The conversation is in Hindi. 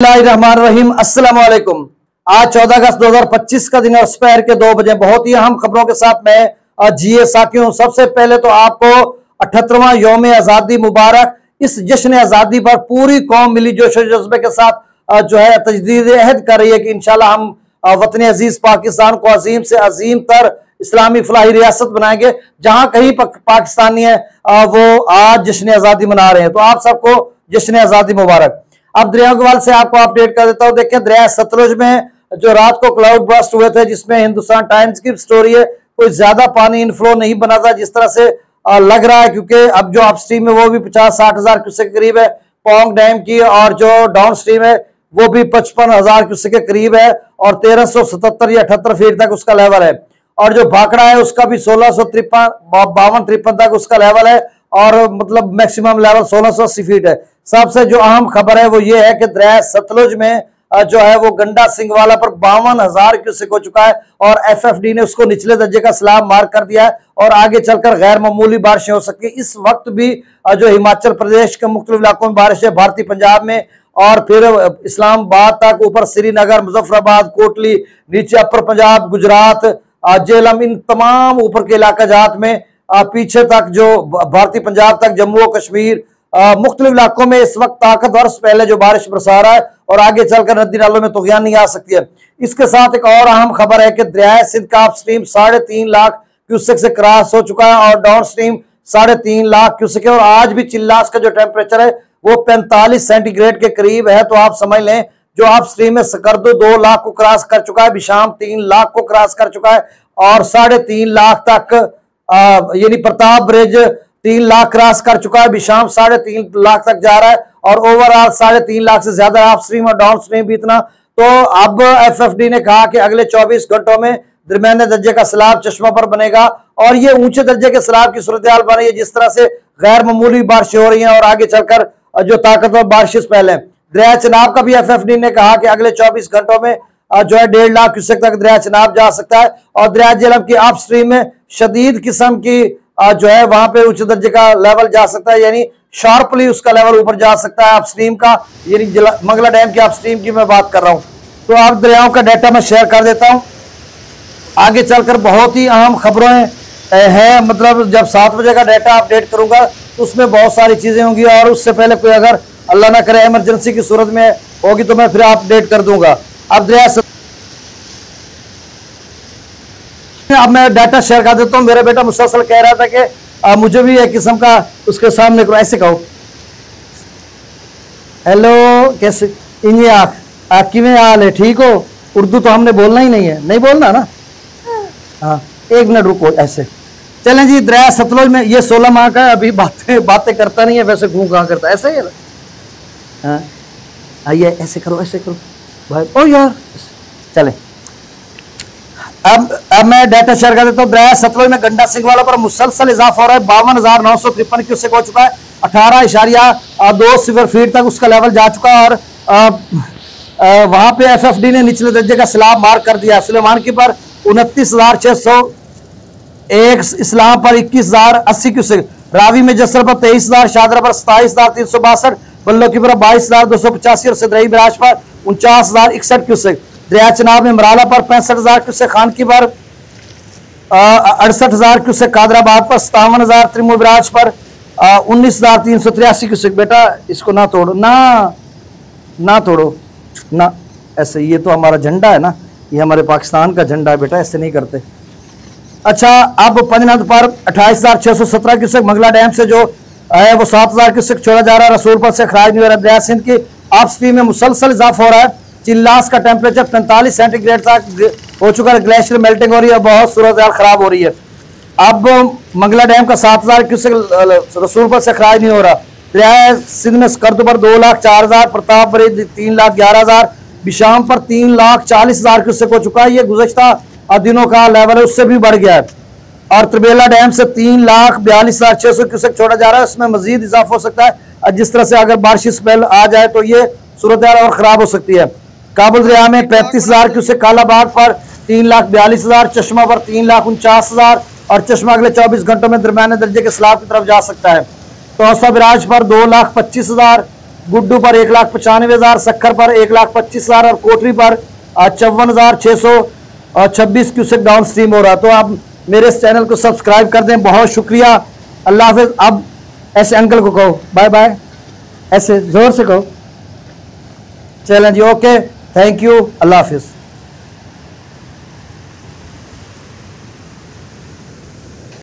बिस्मिल्लाहिर्रहमानिर्रहीम। अस्सलाम वालेकुम। आज 14 अगस्त 2025 का दिन और दोपहर के 2 बजे बहुत ही अहम खबरों के साथ मैं जीए साकी हूं। सबसे पहले तो आपको 78वां यौम आजादी मुबारक। इस जश्न आजादी पर पूरी कौम मिली जोश जज्बे के साथ जो है तजदीद अहद कर रही है कि इंशाल्लाह हम वतन अजीज पाकिस्तान को अजीम से अजीम तर इस्लामी फलाही रियासत बनाएंगे। जहां कहीं पाकिस्तानी है वो आज जश्न आजादी मना रहे हैं, तो आप सबको जश्न आजादी मुबारक। अब दरिया गवाल से आपको अपडेट कर देता हूं। देखिए, दरिया सतलुज में जो रात को क्लाउड बर्स्ट हुए थे, जिसमें हिंदुस्तान टाइम्स की स्टोरी है, कोई ज्यादा पानी इनफ्लो नहीं बना था जिस तरह से लग रहा है, क्योंकि अब जो अपस्ट्रीम है वो भी 50-60 हजार क्यूसेक के करीब है पोंग डैम की, और जो डाउन स्ट्रीम है वो भी 55 हजार क्यूसेक के करीब है और 1377 या 78 फीट तक उसका लेवल है। और जो भाखड़ा है उसका भी 1653 तक उसका लेवल है और मतलब मैक्सिमम लेवल 1680 फीट है। सबसे जो अहम खबर है वो ये है कि दरिया सतलुज में जो है वो गंडा सिंह वाला पर 52,000 क्यूसेक हो चुका है और एफएफडी ने उसको निचले दर्जे का सलाब मार्क कर दिया है और आगे चलकर गैर मामूली बारिशें हो सकती है। इस वक्त भी जो हिमाचल प्रदेश के मुख्तलिफ इलाकों में बारिश है, भारतीय पंजाब में और फिर इस्लामाबाद तक, ऊपर श्रीनगर, मुजफ्फराबाद, कोटली, नीचे अपर पंजाब, गुजरात, जेलम, इन तमाम ऊपर के इलाका जात में पीछे तक जो भारतीय पंजाब तक, जम्मू और कश्मीर, मुख्तलिफ इलाकों में इस वक्त ताकतवर पहले जो बारिश बरसा रहा है और आगे चलकर नदी नालों में तुगयानी आ सकती है। इसके साथ एक और अहम खबर है कि दरिया सिंध का अप स्ट्रीम 3.5 लाख क्यूसेक से क्रॉस हो चुका है और डाउन स्ट्रीम 3.5 लाख क्यूसेक है और आज भी चिल्लास का जो टेम्परेचर है वो 45 सेंटीग्रेड के करीब है। तो आप समझ लें, जो आप स्ट्रीम में सकरदो 2 लाख को क्रॉस कर चुका है, बिशाम 3 लाख को क्रॉस कर चुका है और 3.5 लाख तक यानी प्रताप ब्रिज 3 लाख क्रॉस कर चुका है, बिशाम 3.5 लाख तक जा रहा है और ओवरऑल 3.5 लाख से ज्यादा आप स्ट्रीम और डाउन स्ट्रीम भी इतना। तो अब एफएफडी ने कहा कि अगले 24 घंटों में दरमियाने दर्जे का सैलाब चश्मा पर बनेगा और ये ऊंचे दर्जे के सैलाब की सूरत हाल बन रही है जिस तरह से गैर मामूली बारिशें हो रही हैं और आगे चलकर जो ताकतवर बारिश पहले। दरिया चनाब का भी एफएफडी ने कहा कि अगले 24 घंटों में जो है 1.5 लाख क्यूसेक तक दरिया चनाब जा सकता है और दरिया झेलम की अप स्ट्रीम में शदीद किस्म की जो है वहां पे उच्च दर्जे का लेवल जा सकता है, यानी शार्पली उसका लेवल ऊपर जा सकता है अप स्ट्रीम का, यानी मंगला डैम की अप स्ट्रीम की मैं बात कर रहा हूं। तो आप दरियाओं का डाटा मैं शेयर कर देता हूं। आगे चलकर बहुत ही अहम खबरें हैं, मतलब जब 7 बजे का डाटा अपडेट करूंगा तो उसमें बहुत सारी चीजें होंगी और उससे पहले कोई अगर अल्लाह ना करे इमरजेंसी की सूरत में होगी तो मैं फिर अपडेट कर दूंगा। अब मैं डाटा शेयर कर देता हूं। मेरा बेटा मुसलसल कह रहा था कि मुझे भी एक किस्म का उसके सामने करो, ऐसे कहो, हेलो कैसे इन्हें आख किवें हाल है, ठीक हो? उर्दू तो हमने बोलना ही नहीं है, नहीं बोलना ना, हाँ 1 मिनट रुको, ऐसे चलें जी। दरिया सतलुज में ये 16 माह का अभी बातें करता नहीं है, वैसे घूम कहाँ करता, ऐसे ही हाँ आइए ऐसे करो भाई, ओ यार चले। अब मैं डाटा शेयर कर देता हूँ। दरिया सतलुज में गंडा सिंह वाला पर मुसलसल इजाफा हो रहा है, 52,953 क्यूसेक हो चुका है, 18.2 सिफर फीट तक उसका लेवल जा चुका है और वहां पे एफएफडी ने निचले दर्जे का सैलाब मार्क कर दिया। सुलेमानकी पर 29,601, इस्लाम पर 21,080 क्यूसेक, रावी में जसर पर 23,000, शादरा पर 27,362, बल्लो की पर 22,285 और सिदरई बराज पर 49,061 क्यूसेक। दरिया चनाब में मराला पर 65,000 क्यूसेक, खान की पर 68,000 क्यूसेक, कादराबाद पर 57,000, त्रिमो बराज पर 19,383 क्यूसेक। बेटा इसको ना तोड़ो ना तोड़ो ना, ऐसे, ये तो हमारा झंडा है ना, ये हमारे पाकिस्तान का झंडा है बेटा, ऐसे नहीं करते। अच्छा, अब पंजनद पर 28,617 क्यूसेक, मंगला डैम से जो है वो 7,000 क्यूसेक छोड़ा जा रहा है, रसूलपुर से खराज नहीं हो रहा। दरिया सिंध की अप स्ट्रीम में मुसलसल इजाफा हो रहा है, चिल्लास का टेम्परेचर 45 सेंटीग्रेड तक हो चुका है, ग्लेशियर मेल्टिंग हो रही है, बहुत सूरत हाल खराब हो रही है। अब मंगला डैम का 7,000 क्यूसेक रसूलपुर से खराज नहीं हो रहा। दरिया सिंध में स्कर्द पर 2,04,000, प्रताप ब्रिज 3,11,000, बिशाम पर 3,40,000 क्यूसेक हो चुका है, ये गुज़श्ता दिनों का लेवल है, उससे भी बढ़ गया है। और त्रिबेला डैम से 3,42,600 क्यूसेक छोड़ा जा रहा है, उसमें मजीद इजाफा हो सकता है। जिस तरह से अगर बारिश स्पेल आ जाए तो ये सूरत हाल और खराब हो सकती है। काबुल दरिया में 35,000 क्यूसेक, कालाबाग पर 3,42,000, चश्मा पर 3,49,000 और चश्मा अगले 24 घंटों में दरमियाने दर्जे के सैलाब की तरफ जा सकता है। तोसा बराज पर 2,25,000, गुड्डू पर 1,95,000, सक्खर पर 1,25,000 और कोटरी पर 54,626 क्यूसेक डाउन स्ट्रीम हो रहा। तो आप मेरे इस चैनल को सब्सक्राइब कर दें। बहुत शुक्रिया, अल्लाह हाफिज। अब ऐसे अंकल को कहो बाय बाय, ऐसे जोर से कहो। चलें जी, ओके, थैंक यू, अल्लाह हाफिज।